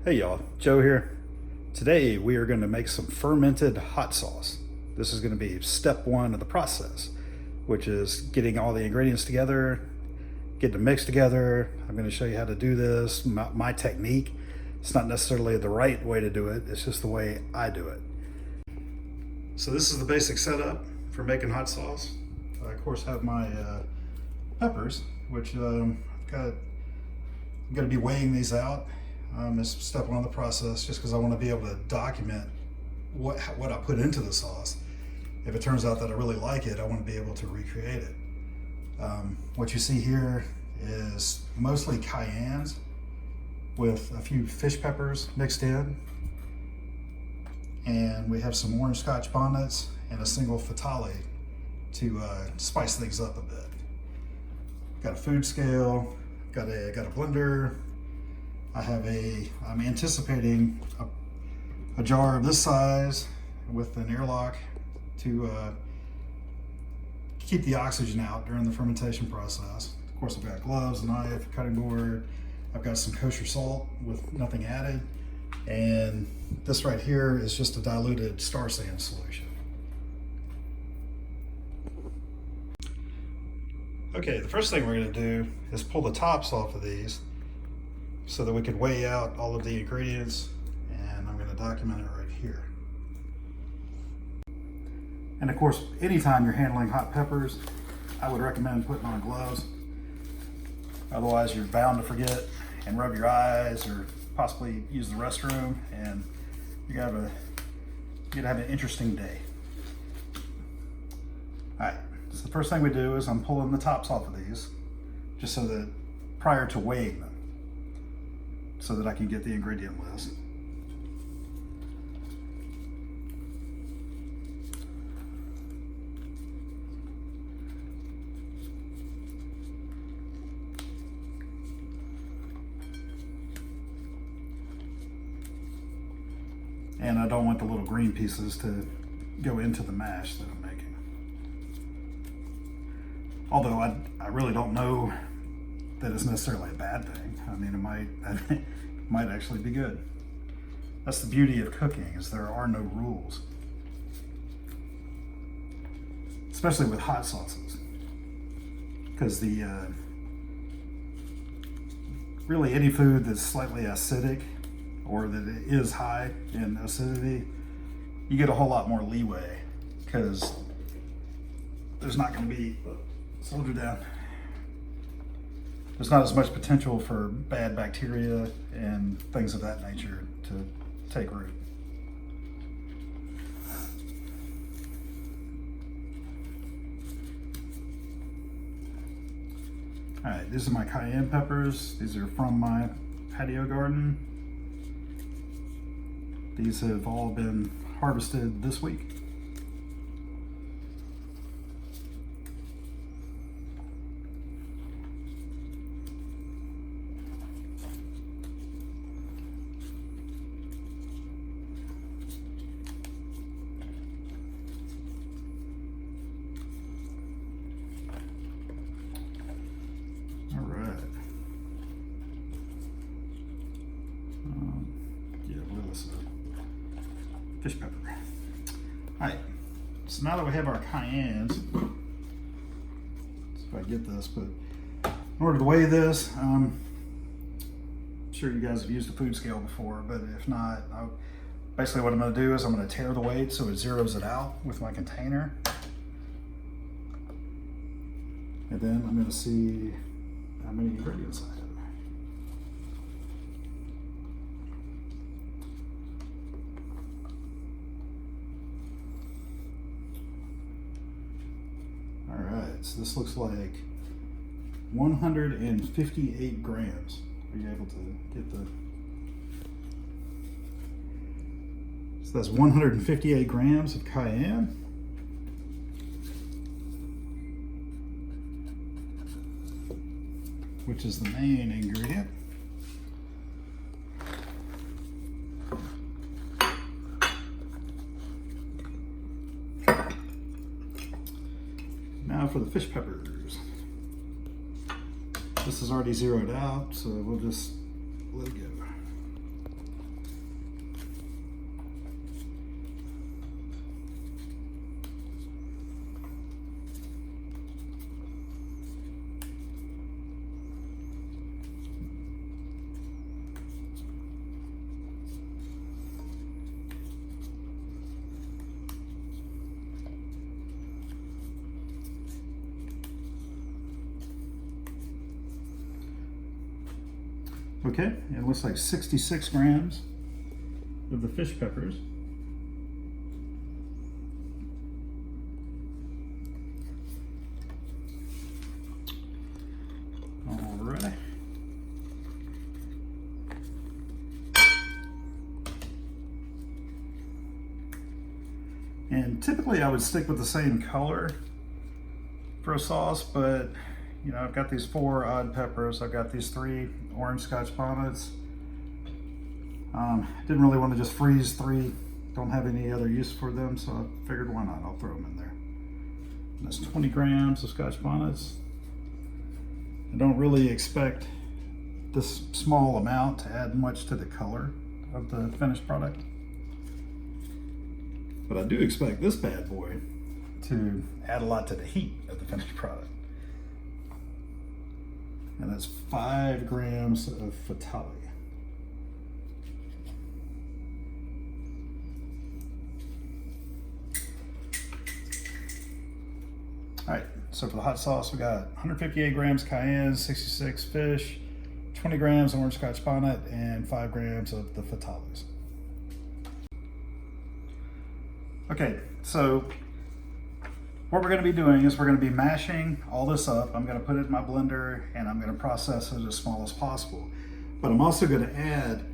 Hey y'all, Joe here. Today we are going to make some fermented hot sauce. This is going to be step one of the process, which is getting all the ingredients together, getting them mixed together. I'm going to show you how to do this, my technique. It's not necessarily the right way to do it, it's just the way I do it. So this is the basic setup for making hot sauce. I of course have my peppers, which I'm going to be weighing these out. It's step one of the process, just because I want to be able to document what I put into the sauce. If it turns out that I really like it, I want to be able to recreate it. What you see here is mostly cayennes with a few fish peppers mixed in, and we have some orange Scotch bonnets and a single Fatali to spice things up a bit. Got a food scale, got a blender. I'm anticipating a jar of this size with an airlock to keep the oxygen out during the fermentation process. Of course, I've got gloves, a knife, a cutting board. I've got some kosher salt with nothing added. And this right here is just a diluted star sand solution. Okay, the first thing we're going to do is pull the tops off of these so that we can weigh out all of the ingredients, and I'm going to document it right here. And of course, anytime you're handling hot peppers, I would recommend putting on gloves. Otherwise, you're bound to forget and rub your eyes or possibly use the restroom, and you're gonna have an interesting day. All right, so the first thing we do is I'm pulling the tops off of these, just so that prior to weighing them, so that I can get the ingredient list. And I don't want the little green pieces to go into the mash that I'm making. Although I really don't know that it's necessarily a bad thing. I mean, it might actually be good. That's the beauty of cooking, is there are no rules. Especially with hot sauces. Because really any food that's slightly acidic or that it is high in acidity, you get a whole lot more leeway, because there's not going to be, soldier down, there's not as much potential for bad bacteria and things of that nature to take root. All right, these are my cayenne peppers. These are from my patio garden. These have all been harvested this week. All right. What is this? Fish pepper. All right, so now that we have our cayennes, let's see if I get this, but in order to weigh this, I'm sure you guys have used a food scale before, but if not, basically what I'm going to do is I'm going to tare the weight so it zeroes it out with my container. And then I'm going to see how many ingredients I have. So this looks like 158 grams. Are you able to get the... So that's 158 grams of cayenne. Which is the main ingredient. Now for the fish peppers. This is already zeroed out, so we'll just let it go. Okay, it looks like 66 grams of the fish peppers. All right. And typically I would stick with the same color for a sauce, but you know, I've got these 4 odd peppers. I've got these 3 orange Scotch bonnets. Didn't really want to just freeze 3. Don't have any other use for them, so I figured why not? I'll throw them in there. And that's 20 grams of Scotch bonnets. I don't really expect this small amount to add much to the color of the finished product. But I do expect this bad boy to add a lot to the heat of the finished product. And that's 5 grams of Fatali. All right, so for the hot sauce, we got 158 grams cayenne, 66 fish, 20 grams orange Scotch bonnet, and 5 grams of the Fatalis. Okay, so what we're going to be doing is we're going to be mashing all this up. I'm going to put it in my blender and I'm going to process it as small as possible. But I'm also going to add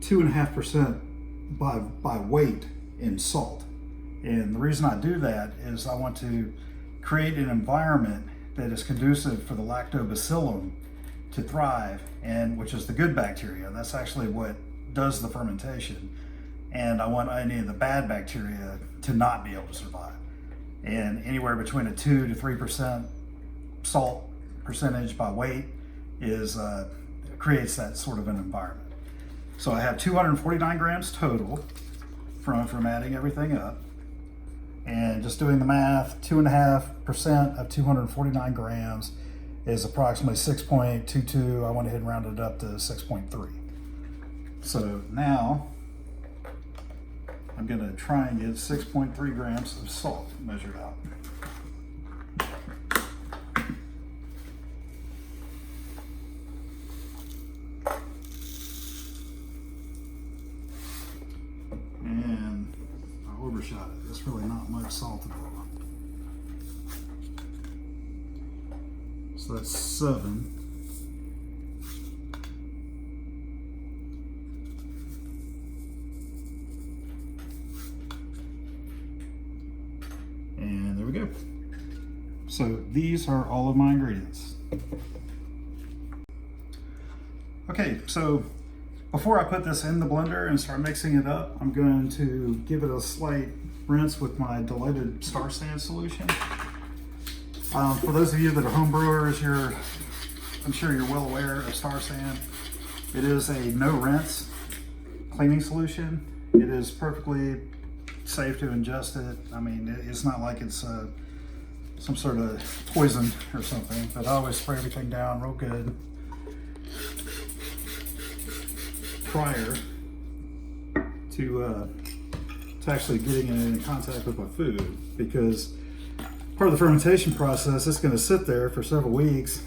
2.5% by weight in salt. And the reason I do that is I want to create an environment that is conducive for the Lactobacillus to thrive, and which is the good bacteria. That's actually what does the fermentation. And I want any of the bad bacteria to not be able to survive. And anywhere between a 2 to 3% salt percentage by weight is creates that sort of an environment. So I have 249 grams total from adding everything up. And just doing the math, 2.5% of 249 grams is approximately 6.22. I went ahead and rounded it up to 6.3. So now I'm going to try and get 6.3 grams of salt measured out. And I overshot it. There's really not much salt at all. So that's 7. And there we go. So these are all of my ingredients. Okay, so before I put this in the blender and start mixing it up, I'm going to give it a slight rinse with my diluted star sand solution. For those of you that are home brewers, I'm sure you're well aware of star sand. It is a no rinse cleaning solution. It is perfectly safe to ingest it. I mean, it's not like it's some sort of poison or something, but I always spray everything down real good prior to actually getting it in contact with my food, because part of the fermentation process, it's going to sit there for several weeks.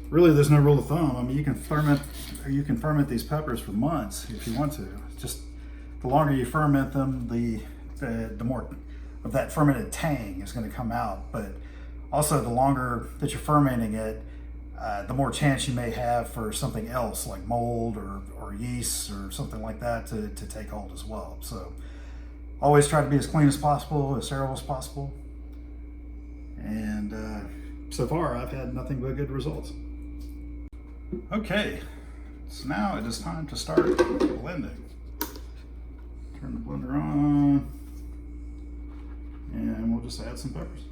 Really, there's no rule of thumb. I mean, you can ferment these peppers for months if you want to. Just the longer you ferment them, the more of that fermented tang is going to come out. But also, the longer that you're fermenting it, the more chance you may have for something else like mold or yeast or something like that to take hold as well. So always try to be as clean as possible, as sterile as possible. And so far I've had nothing but good results. Okay, so now it is time to start blending. Turn the blender on and we'll just add some peppers.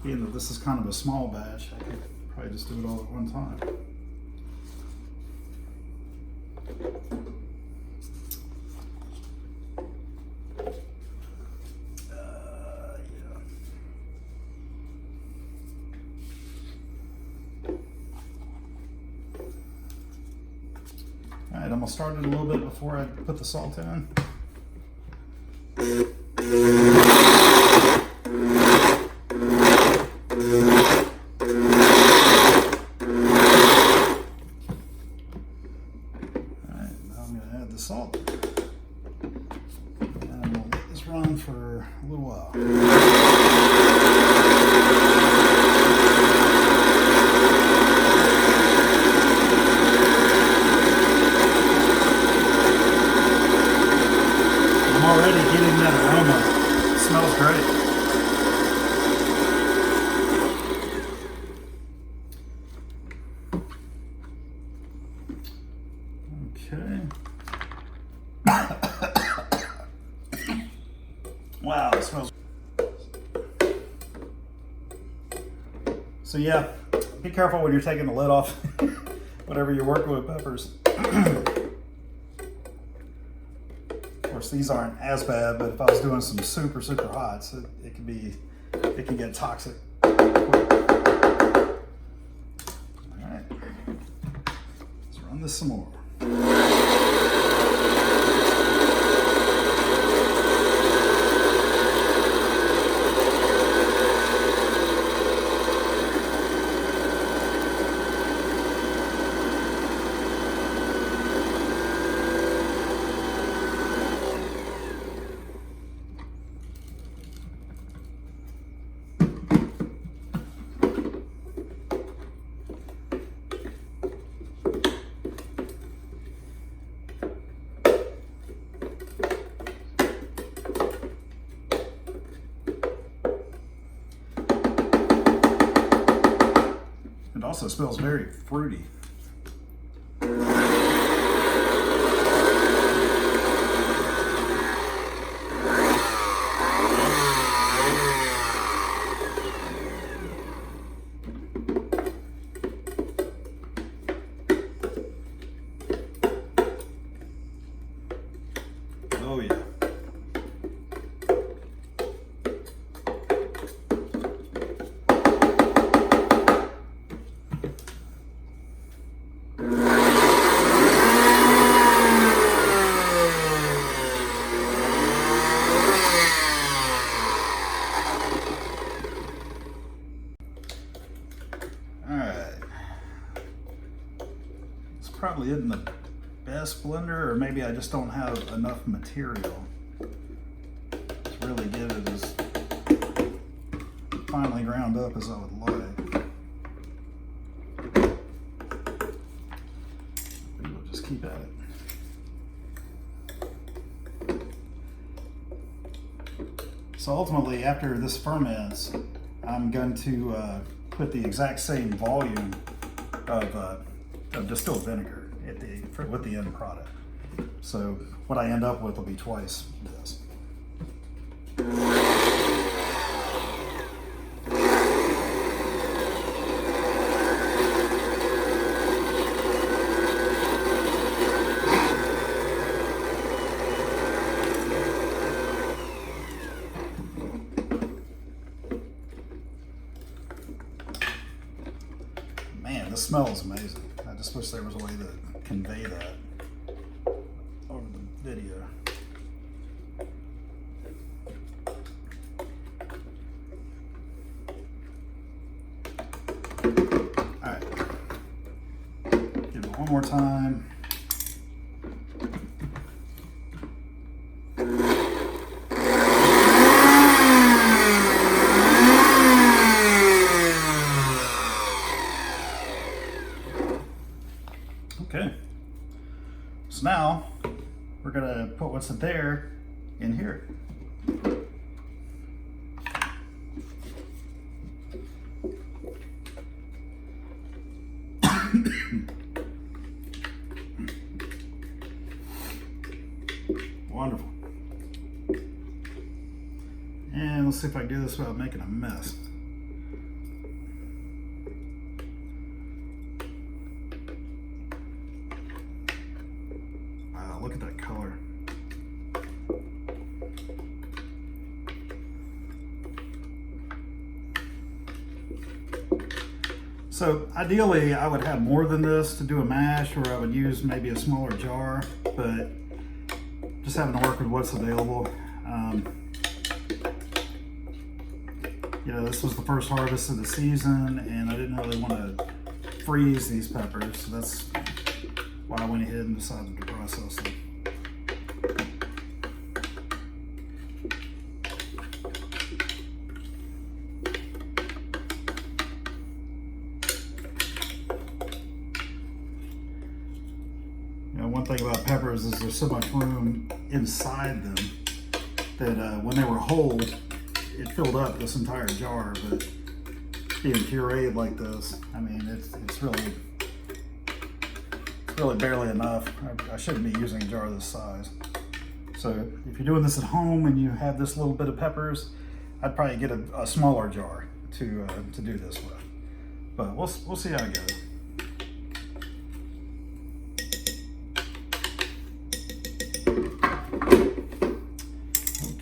Being that this is kind of a small batch, I could probably just do it all at one time. All right, I'm gonna start it a little bit before I put the salt in. a little while. I'm already getting that aroma. It smells great. Okay. Wow, it smells. So yeah, be careful when you're taking the lid off whenever you're working with peppers. Of course, these aren't as bad, but if I was doing some super hots, it can get toxic quick. All right, let's run this some more. It also smells very fruity. Oh yeah. Probably isn't the best blender, or maybe I just don't have enough material to really get it as finely ground up as I would like. We'll just keep at it. So ultimately, after this ferments, I'm going to put the exact same volume of distilled vinegar with the end product. So what I end up with will be twice this. Man, this smells amazing. I just wish there was a way to convey that over the video. All right, give it one more time. Okay, so now we're gonna put what's there in here. Wonderful. And let's see if I can do this without making a mess. Look at that color. So ideally I would have more than this to do a mash, or I would use maybe a smaller jar, but just having to work with what's available. You know, this was the first harvest of the season and I didn't really want to freeze these peppers, so that's why I went ahead and decided to process them. And one thing about peppers is there's so much room inside them that when they were whole, it filled up this entire jar. But being pureed like this, I mean, it's really barely enough. I shouldn't be using a jar this size. So if you're doing this at home and you have this little bit of peppers, I'd probably get a smaller jar to do this with. But we'll see how it goes.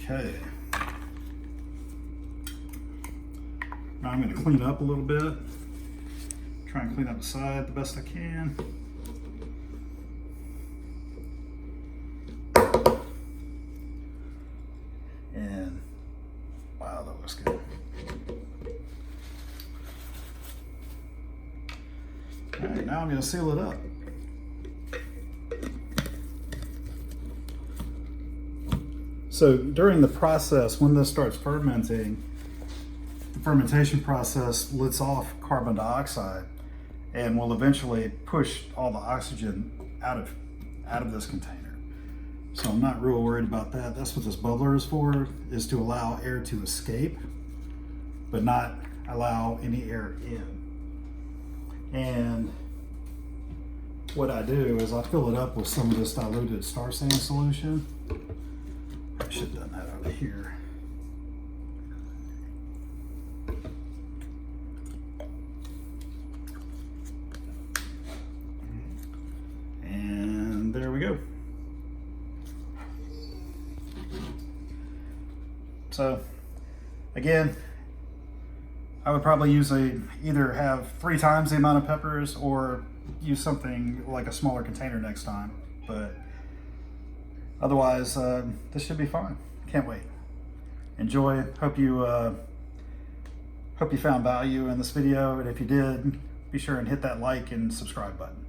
Okay. Now I'm going to clean up a little bit. Try and clean up the side the best I can. And wow, that looks good. All right, now I'm going to seal it up. So during the process, when this starts fermenting, the fermentation process lets off carbon dioxide and will eventually push all the oxygen out of this container. So I'm not real worried about that. That's what this bubbler is for, is to allow air to escape, but not allow any air in. And what I do is I fill it up with some of this diluted star sand solution. I should have done that over here. And there we go. So again, I would probably use either have 3 times the amount of peppers or use something like a smaller container next time. But otherwise, this should be fine. Can't wait. Enjoy. Hope you found value in this video, and if you did, be sure and hit that like and subscribe button.